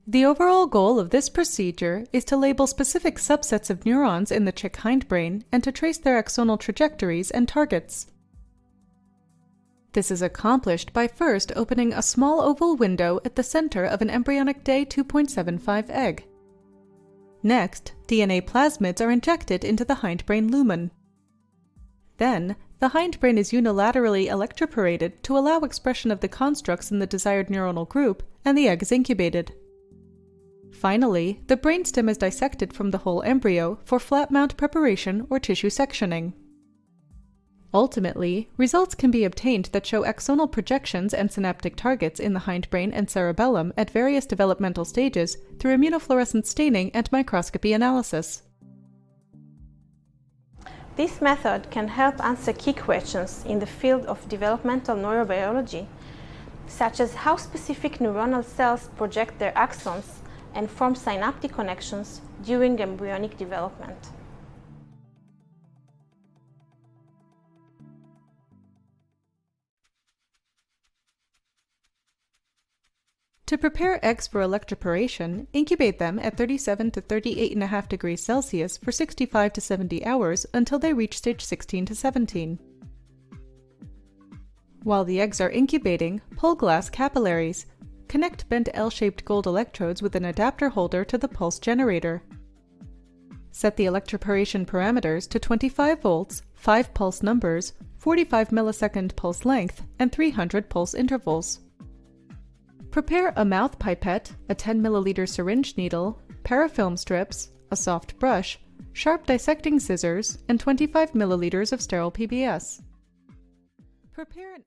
The overall goal of this procedure is to label specific subsets of neurons in the chick hindbrain and to trace their axonal trajectories and targets. This is accomplished by first opening a small oval window at the center of an embryonic day 2.75 egg. Next, DNA plasmids are injected into the hindbrain lumen. Then, the hindbrain is unilaterally electroporated to allow expression of the constructs in the desired neuronal group, and the egg is incubated. Finally, the brainstem is dissected from the whole embryo for flat mount preparation or tissue sectioning. Ultimately, results can be obtained that show axonal projections and synaptic targets in the hindbrain and cerebellum at various developmental stages through immunofluorescence staining and microscopy analysis. This method can help answer key questions in the field of developmental neurobiology, such as how specific neuronal cells project their axons and form synaptic connections during embryonic development. To prepare eggs for electroporation, incubate them at 37 to 38.5 degrees Celsius for 65 to 70 hours until they reach stage 16 to 17. While the eggs are incubating, pull glass capillaries. Connect bent L-shaped gold electrodes with an adapter holder to the pulse generator. Set the electroporation parameters to 25 volts, 5 pulse numbers, 45 millisecond pulse length, and 300 pulse intervals. Prepare a mouth pipette, a 10 milliliter syringe needle, parafilm strips, a soft brush, sharp dissecting scissors, and 25 milliliters of sterile PBS. Prepare an